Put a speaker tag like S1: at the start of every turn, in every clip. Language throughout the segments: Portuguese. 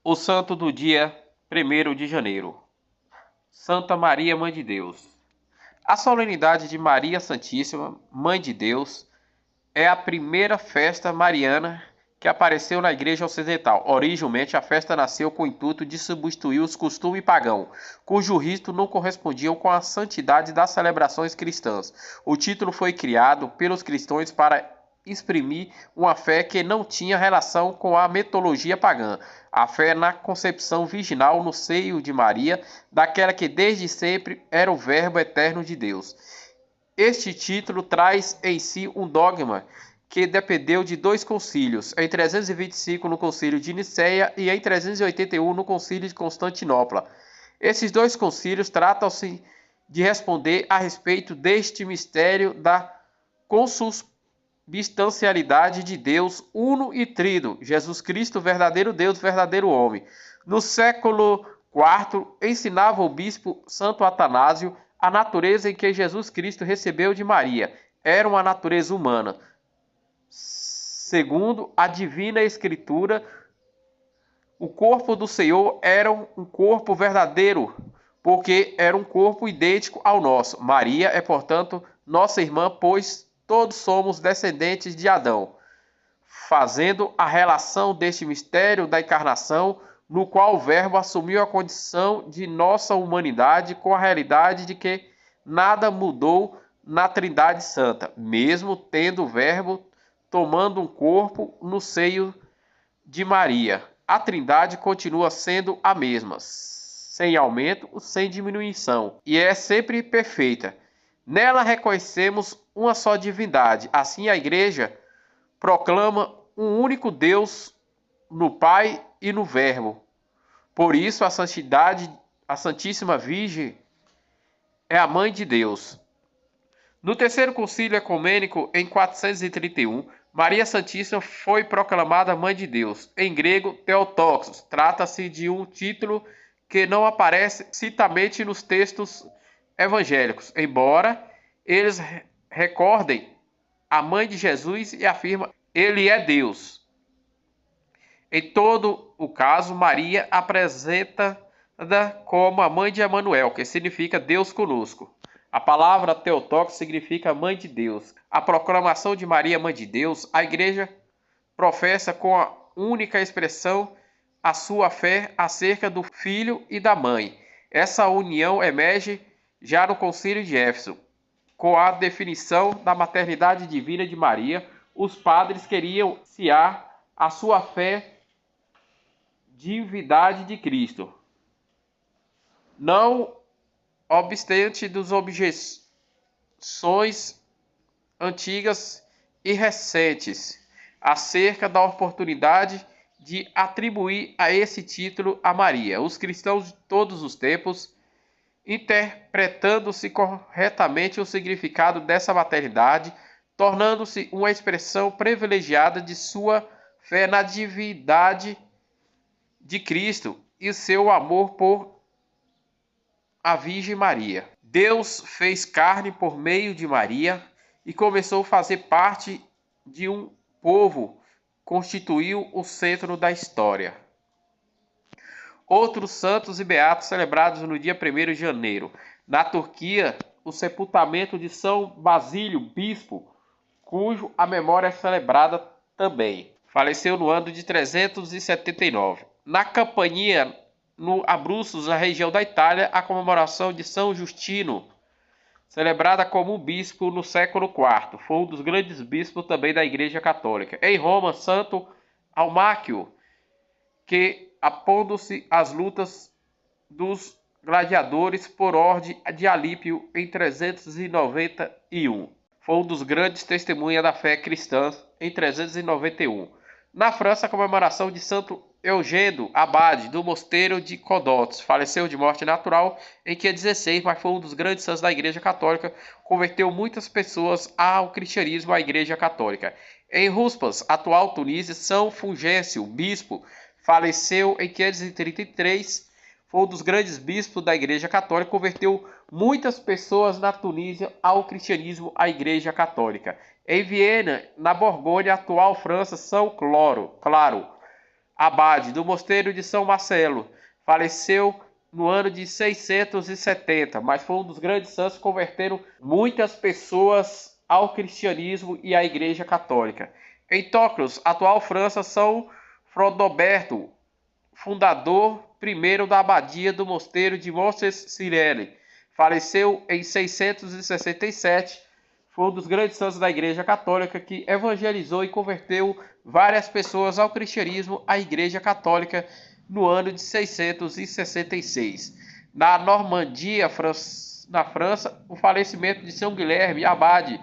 S1: O santo do dia 1º de janeiro. Santa Maria, Mãe de Deus. A solenidade de Maria Santíssima, Mãe de Deus, é a primeira festa mariana que apareceu na Igreja Ocidental. Originalmente, a festa nasceu com o intuito de substituir os costumes pagãos, cujo rito não correspondiam com a santidade das celebrações cristãs. O título foi criado pelos cristãos para exprimir uma fé que não tinha relação com a mitologia pagã, a fé na concepção virginal no seio de Maria, daquela que desde sempre era o Verbo eterno de Deus. Este título traz em si um dogma que dependeu de dois concílios, em 325 no concílio de Nicéia e em 381 no concílio de Constantinopla. Esses dois concílios tratam-se de responder a respeito deste mistério da consubstancialidade de Deus uno e trino, Jesus Cristo, verdadeiro Deus, verdadeiro homem. No século IV, ensinava o bispo Santo Atanásio a natureza em que Jesus Cristo recebeu de Maria. Era uma natureza humana. Segundo a Divina Escritura, o corpo do Senhor era um corpo verdadeiro, porque era um corpo idêntico ao nosso. Maria é, portanto, nossa irmã, pois todos somos descendentes de Adão, fazendo a relação deste mistério da encarnação, no qual o Verbo assumiu a condição de nossa humanidade, com a realidade de que nada mudou na Trindade Santa, mesmo tendo o Verbo tomando um corpo no seio de Maria. A Trindade continua sendo a mesma, sem aumento, sem diminuição, e é sempre perfeita. Nela reconhecemos uma só divindade. Assim, a Igreja proclama um único Deus no Pai e no Verbo. Por isso, a Santíssima Virgem é a Mãe de Deus. No Terceiro Concílio Ecumênico, em 431, Maria Santíssima foi proclamada Mãe de Deus. Em grego, Theotokos. Trata-se de um título que não aparece citamente nos textos evangélicos, embora eles recordem a Mãe de Jesus e afirmam Ele é Deus. Em todo o caso, Maria apresenta como a mãe de Emanuel, que significa Deus conosco. A palavra Theotokos significa Mãe de Deus. A proclamação de Maria, Mãe de Deus, a Igreja professa com a única expressão a sua fé acerca do Filho e da Mãe. Essa união emerge já no Concílio de Éfeso. Com a definição da maternidade divina de Maria, os padres queriam ciar a sua fé divindade de Cristo. Não obstante das objeções antigas e recentes acerca da oportunidade de atribuir a esse título a Maria, os cristãos de todos os tempos, interpretando-se corretamente o significado dessa maternidade, tornando-se uma expressão privilegiada de sua fé na divindade de Cristo e seu amor por a Virgem Maria. Deus fez carne por meio de Maria e começou a fazer parte de um povo, constituiu o centro da história. Outros santos e beatos celebrados no dia 1º de janeiro. Na Turquia, o sepultamento de São Basílio, bispo, cujo a memória é celebrada também. Faleceu no ano de 379. Na Campania, no Abruzos, na região da Itália, a comemoração de São Justino, celebrada como bispo no século IV. Foi um dos grandes bispos também da Igreja Católica. Em Roma, Santo Almáquio, que apondo-se às lutas dos gladiadores por ordem de Alípio em 391. Foi um dos grandes testemunhas da fé cristã em 391. Na França, a comemoração de Santo Eugênio, abade do mosteiro de Codotes, faleceu de morte natural em que 16, mas foi um dos grandes santos da Igreja Católica, converteu muitas pessoas ao cristianismo, à Igreja Católica. Em Ruspas, atual Tunísia, São Fulgêncio, bispo, faleceu em 533, foi um dos grandes bispos da Igreja Católica, converteu muitas pessoas na Tunísia ao cristianismo, à Igreja Católica. Em Viena, na Borgonha, atual França, São Claro, abade do mosteiro de São Marcelo. Faleceu no ano de 670, mas foi um dos grandes santos que converteram muitas pessoas ao cristianismo e à Igreja Católica. Em Tóquio, atual França, São Frodoberto, fundador primeiro da abadia do mosteiro de Montserrat, faleceu em 667. Foi um dos grandes santos da Igreja Católica que evangelizou e converteu várias pessoas ao cristianismo, à Igreja Católica, no ano de 666. Na Normandia, na França, o falecimento de São Guilherme, abade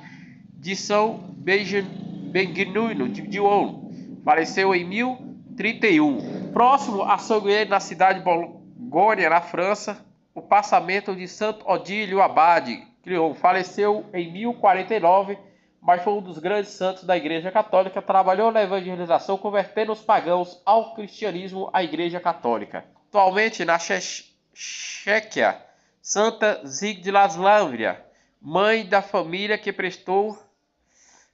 S1: de São Benigno de Dijon, faleceu em 1031. Próximo a São Guilherme, na cidade de Bologna, na França, o passamento de Santo Odílio Abade, faleceu em 1049, mas foi um dos grandes santos da Igreja Católica, trabalhou na evangelização, convertendo os pagãos ao cristianismo, à Igreja Católica. Atualmente, na Chequia, Santa Ziglaslavia, mãe da família que prestou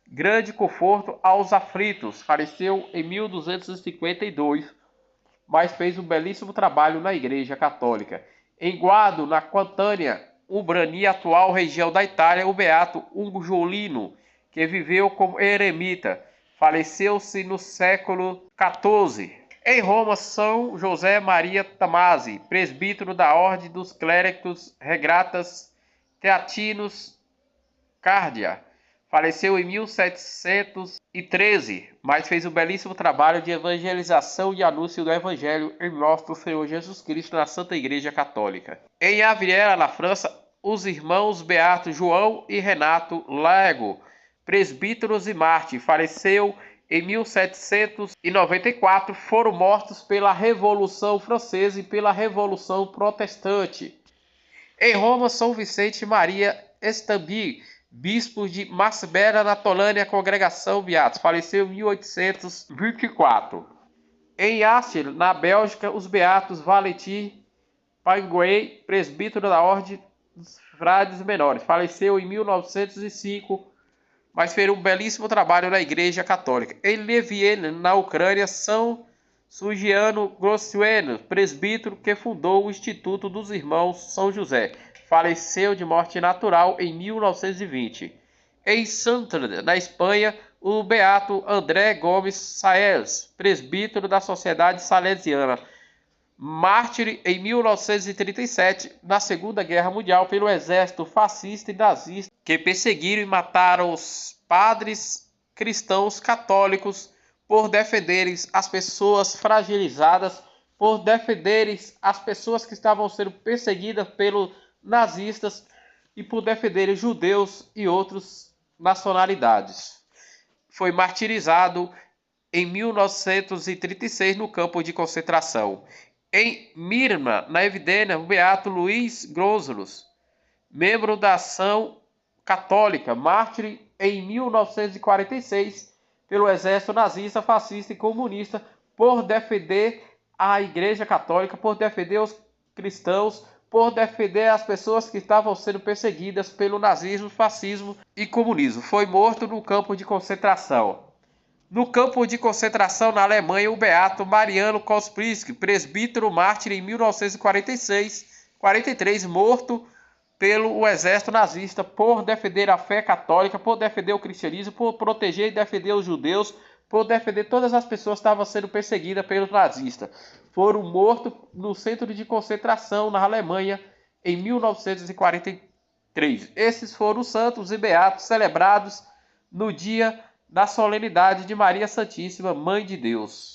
S1: grande conforto aos aflitos, faleceu em 1252, mas fez um belíssimo trabalho na Igreja Católica. Em Guado, na Catânia, Umbria, atual região da Itália, o beato Ugolino, que viveu como eremita, faleceu-se no século XIV. Em Roma, São José Maria Tamasi, presbítero da Ordem dos Clérigos Regratas Teatinos Cárdia, faleceu em 1713, mas fez um belíssimo trabalho de evangelização e anúncio do Evangelho em nosso Senhor Jesus Cristo na Santa Igreja Católica. Em Avriera, na França, os irmãos beatos João e Renato Lago, presbíteros e mártires, faleceu em 1794, foram mortos pela Revolução Francesa e pela Revolução Protestante. Em Roma, São Vicente Maria Estambi, bispo de Marsbera, na Tolânia, congregação Beatos, faleceu em 1824. Em Aster, na Bélgica, os beatos Valentin Panguei, presbítero da Ordem dos Frades Menores, faleceu em 1905, mas fez um belíssimo trabalho na Igreja Católica. Em Lviv, na Ucrânia, São Sugiano Grossueno, presbítero que fundou o Instituto dos Irmãos São José, faleceu de morte natural em 1920. Em Santander, na Espanha, o beato André Gomes Saez, presbítero da Sociedade Salesiana, mártir em 1937, na Segunda Guerra Mundial, pelo exército fascista e nazista, que perseguiram e mataram os padres cristãos católicos por defenderem as pessoas fragilizadas, por defenderem as pessoas que estavam sendo perseguidas pelos nazistas e por defenderem judeus e outras nacionalidades. Foi martirizado em 1936 no campo de concentração. Em Mirna, na Evidênia, o beato Luiz Gonçalves, membro da Ação Católica, mártir em 1946 pelo exército nazista, fascista e comunista, por defender a Igreja Católica, por defender os cristãos, por defender as pessoas que estavam sendo perseguidas pelo nazismo, fascismo e comunismo. Foi morto no campo de concentração. No campo de concentração na Alemanha, o beato Mariano Kospriski, presbítero mártir em 1943, morto pelo exército nazista por defender a fé católica, por defender o cristianismo, por proteger e defender os judeus, por defender todas as pessoas que estavam sendo perseguidas pelos nazistas. Foram mortos no centro de concentração na Alemanha em 1943. Esses foram os santos e beatos celebrados no dia da solenidade de Maria Santíssima, Mãe de Deus.